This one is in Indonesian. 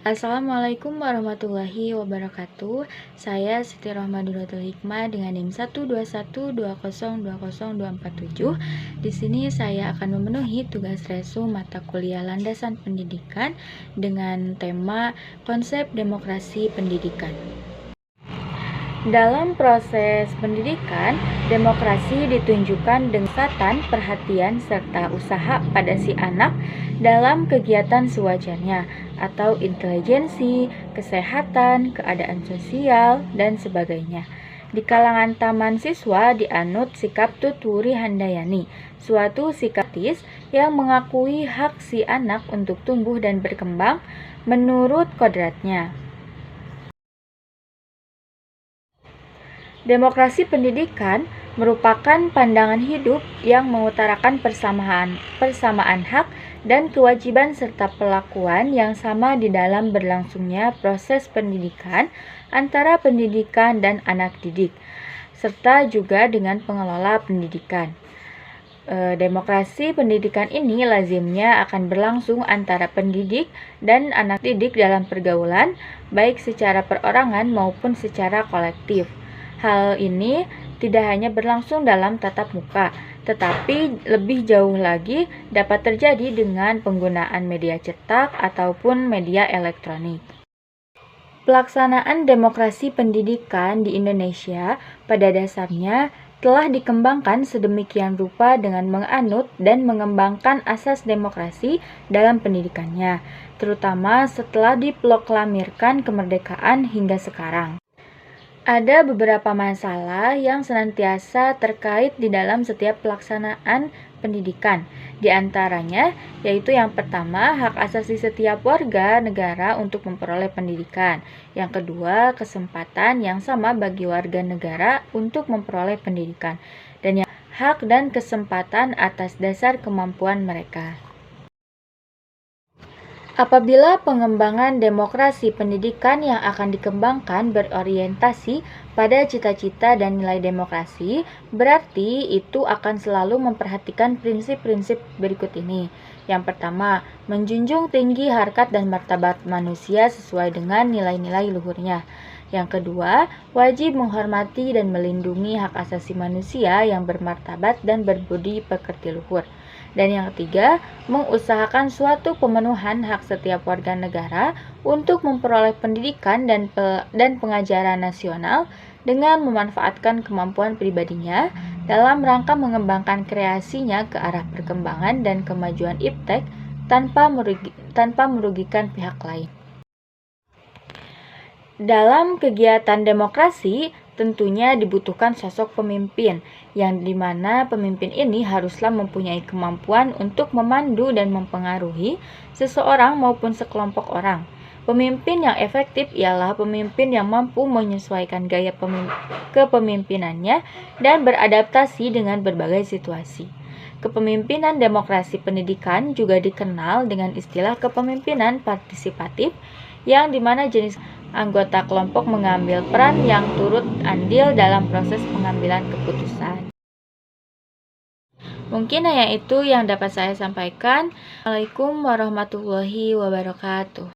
Assalamualaikum warahmatullahi wabarakatuh. Saya Siti Rohmaduratul Hikmah dengan NIM 12120202447. Di sini saya akan memenuhi tugas resu mata kuliah Landasan Pendidikan dengan tema Konsep Demokrasi Pendidikan. Dalam proses pendidikan, demokrasi ditunjukkan dengan perhatian serta usaha pada si anak dalam kegiatan sewajarnya atau intelijensi, kesehatan, keadaan sosial, dan sebagainya. Di kalangan taman siswa dianut sikap Tutwuri Handayani, suatu sikap yang mengakui hak si anak untuk tumbuh dan berkembang menurut kodratnya. Demokrasi pendidikan merupakan pandangan hidup yang mengutarakan persamaan hak dan kewajiban serta perlakuan yang sama di dalam berlangsungnya proses pendidikan antara pendidikan dan anak didik, serta juga dengan pengelola pendidikan. Demokrasi pendidikan ini lazimnya akan berlangsung antara pendidik dan anak didik dalam pergaulan, baik secara perorangan maupun secara kolektif. Hal ini tidak hanya berlangsung dalam tatap muka, tetapi lebih jauh lagi dapat terjadi dengan penggunaan media cetak ataupun media elektronik. Pelaksanaan demokrasi pendidikan di Indonesia pada dasarnya telah dikembangkan sedemikian rupa dengan menganut dan mengembangkan asas demokrasi dalam pendidikannya, terutama setelah diproklamirkan kemerdekaan hingga sekarang. Ada beberapa masalah yang senantiasa terkait di dalam setiap pelaksanaan pendidikan. Di antaranya, yaitu yang pertama, hak asasi setiap warga negara untuk memperoleh pendidikan. Yang kedua, kesempatan yang sama bagi warga negara untuk memperoleh pendidikan. Dan yang hak dan kesempatan atas dasar kemampuan mereka. Apabila pengembangan demokrasi pendidikan yang akan dikembangkan berorientasi pada cita-cita dan nilai demokrasi, berarti itu akan selalu memperhatikan prinsip-prinsip berikut ini. Yang pertama, menjunjung tinggi harkat dan martabat manusia sesuai dengan nilai-nilai luhurnya. Yang kedua, wajib menghormati dan melindungi hak asasi manusia yang bermartabat dan berbudi pekerti luhur. Dan yang ketiga, mengusahakan suatu pemenuhan hak setiap warga negara untuk memperoleh pendidikan dan pengajaran nasional dengan memanfaatkan kemampuan pribadinya dalam rangka mengembangkan kreasinya ke arah perkembangan dan kemajuan iptek tanpa merugikan pihak lain. Dalam kegiatan demokrasi, tentunya dibutuhkan sosok pemimpin, yang dimana pemimpin ini haruslah mempunyai kemampuan untuk memandu dan mempengaruhi seseorang maupun sekelompok orang. Pemimpin yang efektif ialah pemimpin yang mampu menyesuaikan gaya kepemimpinannya dan beradaptasi dengan berbagai situasi. Kepemimpinan demokrasi pendidikan juga dikenal dengan istilah kepemimpinan partisipatif, yang dimana jenis anggota kelompok mengambil peran yang turut andil dalam proses pengambilan keputusan. Mungkin hanya itu yang dapat saya sampaikan. Assalamualaikum warahmatullahi wabarakatuh.